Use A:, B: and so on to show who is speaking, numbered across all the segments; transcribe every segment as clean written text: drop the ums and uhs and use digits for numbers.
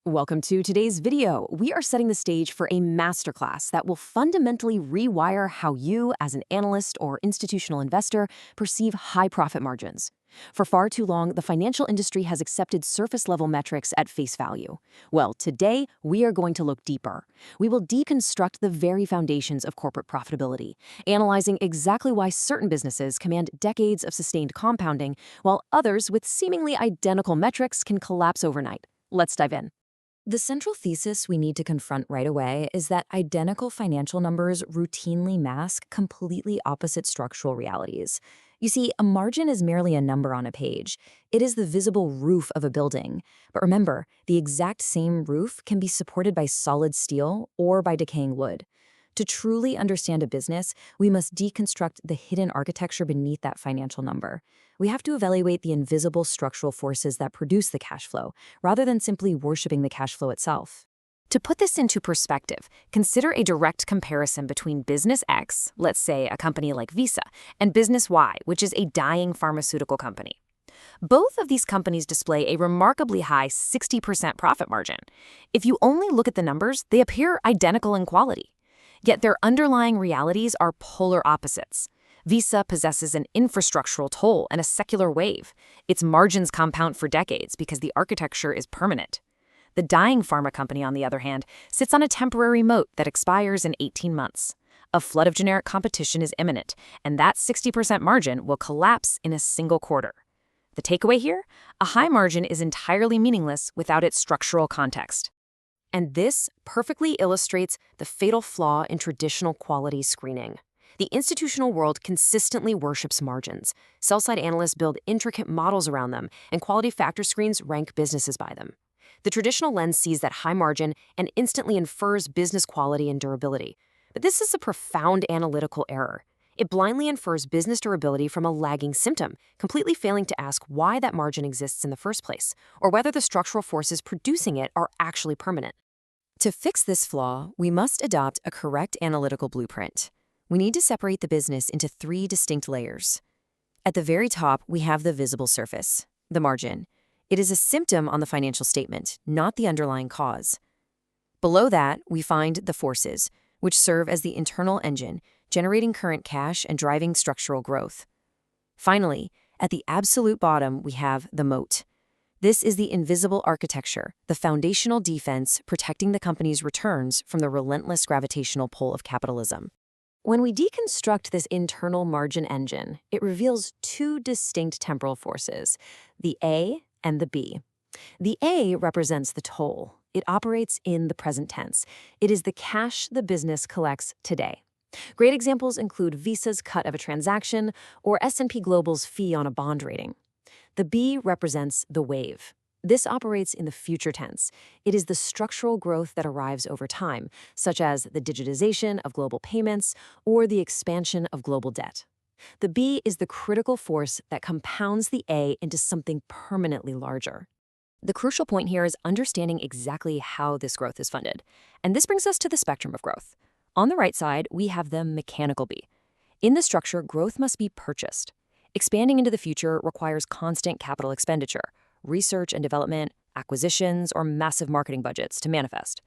A: Welcome to today's video. We are setting the stage for a masterclass that will fundamentally rewire how you, as an analyst or institutional investor, perceive high profit margins. For far too long, the financial industry has accepted surface-level metrics at face value. Well, today, we are going to look deeper. We will deconstruct the very foundations of corporate profitability, analyzing exactly why certain businesses command decades of sustained compounding, while others with seemingly identical metrics can collapse overnight. Let's dive in. The central thesis we need to confront right away is that identical financial numbers routinely mask completely opposite structural realities. You see, a margin is merely a number on a page. It is the visible roof of a building. But remember, the exact same roof can be supported by solid steel or by decaying wood. To truly understand a business, we must deconstruct the hidden architecture beneath that financial number. We have to evaluate the invisible structural forces that produce the cash flow, rather than simply worshiping the cash flow itself. To put this into perspective, consider a direct comparison between Business X, let's say a company like Visa, and Business Y, which is a dying pharmaceutical company. Both of these companies display a remarkably high 60% profit margin. If you only look at the numbers, they appear identical in quality. Yet their underlying realities are polar opposites. Visa possesses an infrastructural toll and a secular wave. Its margins compound for decades because the architecture is permanent. The dying pharma company, on the other hand, sits on a temporary moat that expires in 18 months. A flood of generic competition is imminent, and that 60% margin will collapse in a single quarter. The takeaway here? A high margin is entirely meaningless without its structural context. And this perfectly illustrates the fatal flaw in traditional quality screening. The institutional world consistently worships margins. Sell-side analysts build intricate models around them, and quality factor screens rank businesses by them. The traditional lens sees that high margin and instantly infers business quality and durability. But this is a profound analytical error. It blindly infers business durability from a lagging symptom, completely failing to ask why that margin exists in the first place, or whether the structural forces producing it are actually permanent. To fix this flaw, we must adopt a correct analytical blueprint. We need to separate the business into three distinct layers. At the very top, we have the visible surface, the margin. It is a symptom on the financial statement, not the underlying cause. Below that, we find the forces, which serve as the internal engine, generating current cash and driving structural growth. Finally, at the absolute bottom, we have the moat. This is the invisible architecture, the foundational defense protecting the company's returns from the relentless gravitational pull of capitalism. When we deconstruct this internal margin engine, it reveals two distinct temporal forces, the A and the B. The A represents the toll. It operates in the present tense. It is the cash the business collects today. Great examples include Visa's cut of a transaction or S&P Global's fee on a bond rating. The B represents the wave. This operates in the future tense. It is the structural growth that arrives over time, such as the digitization of global payments or the expansion of global debt. The B is the critical force that compounds the A into something permanently larger. The crucial point here is understanding exactly how this growth is funded. And this brings us to the spectrum of growth. On the right side, we have the mechanical B. In the structure, growth must be purchased. Expanding into the future requires constant capital expenditure, research and development, acquisitions, or massive marketing budgets to manifest.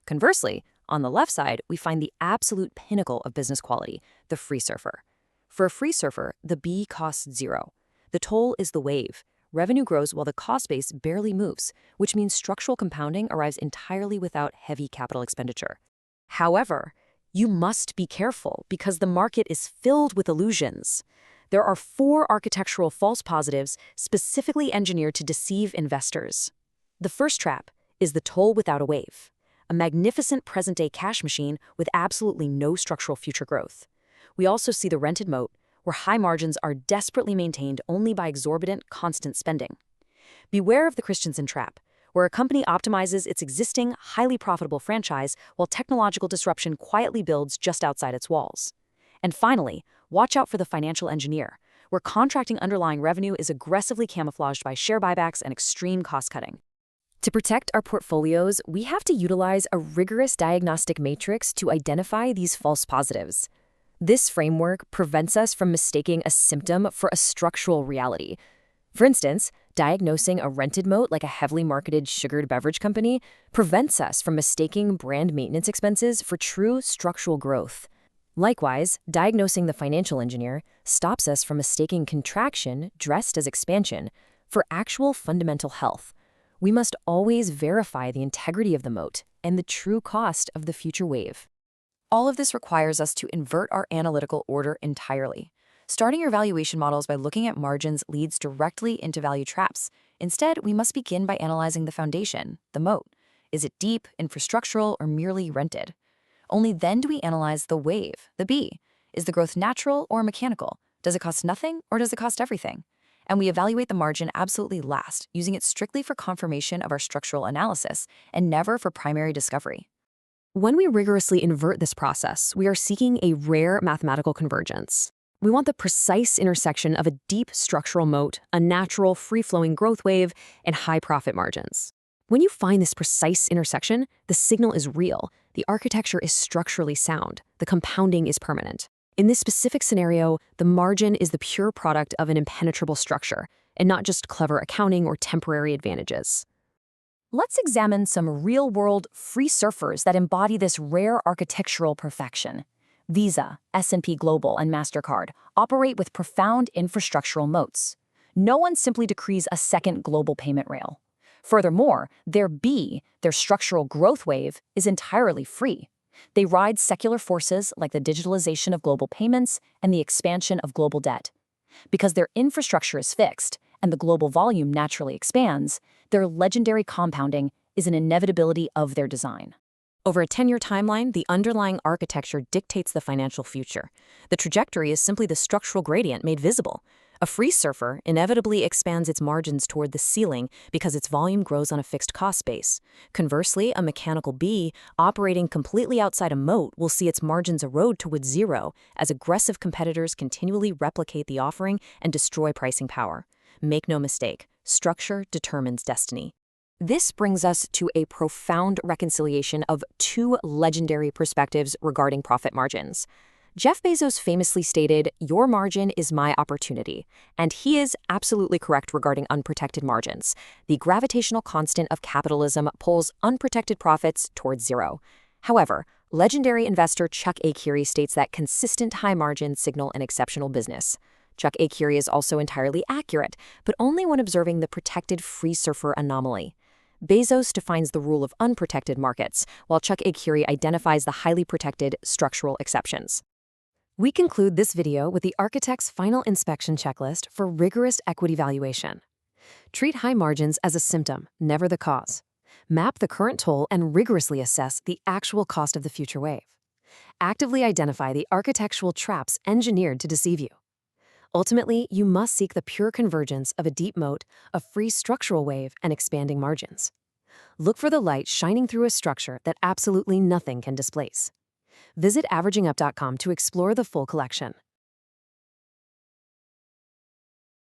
A: Conversely, on the left side, we find the absolute pinnacle of business quality, the free surfer. For a free surfer, the B costs zero. The toll is the wave. Revenue grows while the cost base barely moves, which means structural compounding arrives entirely without heavy capital expenditure. However, you must be careful because the market is filled with illusions. There are 4 architectural false positives specifically engineered to deceive investors. The first trap is the toll without a wave, a magnificent present-day cash machine with absolutely no structural future growth. We also see the rented moat, where high margins are desperately maintained only by exorbitant, constant spending. Beware of the Christensen trap, where a company optimizes its existing, highly profitable franchise while technological disruption quietly builds just outside its walls. And finally, watch out for the financial engineer, where contracting underlying revenue is aggressively camouflaged by share buybacks and extreme cost-cutting. To protect our portfolios, we have to utilize a rigorous diagnostic matrix to identify these false positives. This framework prevents us from mistaking a symptom for a structural reality. For instance, Diagnosing a rented moat like a heavily marketed sugared beverage company prevents us from mistaking brand maintenance expenses for true structural growth. Likewise, diagnosing the financial engineer stops us from mistaking contraction dressed as expansion for actual fundamental health. We must always verify the integrity of the moat and the true cost of the future wave. All of this requires us to invert our analytical order entirely. Starting your valuation models by looking at margins leads directly into value traps. Instead, we must begin by analyzing the foundation, the moat. Is it deep, infrastructural, or merely rented? Only then do we analyze the wave, the B. Is the growth natural or mechanical? Does it cost nothing or does it cost everything? And we evaluate the margin absolutely last, using it strictly for confirmation of our structural analysis and never for primary discovery. When we rigorously invert this process, we are seeking a rare mathematical convergence. We want the precise intersection of a deep structural moat, a natural, free-flowing growth wave, and high profit margins. When you find this precise intersection, the signal is real, the architecture is structurally sound, the compounding is permanent. In this specific scenario, the margin is the pure product of an impenetrable structure, and not just clever accounting or temporary advantages. Let's examine some real-world free surfers that embody this rare architectural perfection. Visa, S&P Global, and MasterCard operate with profound infrastructural moats. No one simply decrees a second global payment rail. Furthermore, their structural growth wave, is entirely free. They ride secular forces like the digitalization of global payments and the expansion of global debt. Because their infrastructure is fixed and the global volume naturally expands, their legendary compounding is an inevitability of their design. Over a 10-year timeline, the underlying architecture dictates the financial future. The trajectory is simply the structural gradient made visible. A free surfer inevitably expands its margins toward the ceiling because its volume grows on a fixed cost base. Conversely, a mechanical bee operating completely outside a moat will see its margins erode towards zero as aggressive competitors continually replicate the offering and destroy pricing power. Make no mistake, structure determines destiny. This brings us to a profound reconciliation of two legendary perspectives regarding profit margins. Jeff Bezos famously stated, "Your margin is my opportunity," and he is absolutely correct regarding unprotected margins. The gravitational constant of capitalism pulls unprotected profits towards zero. However, legendary investor Chuck A. Curie states that consistent high margins signal an exceptional business. Chuck A. Curie is also entirely accurate, but only when observing the protected free surfer anomaly. Bezos defines the rule of unprotected markets, while Chuck A. Curie identifies the highly protected structural exceptions. We conclude this video with the architect's final inspection checklist for rigorous equity valuation. Treat high margins as a symptom, never the cause. Map the current toll and rigorously assess the actual cost of the future wave. Actively identify the architectural traps engineered to deceive you. Ultimately, you must seek the pure convergence of a deep moat, a free structural wave, and expanding margins. Look for the light shining through a structure that absolutely nothing can displace. Visit averagingup.com to explore the full collection.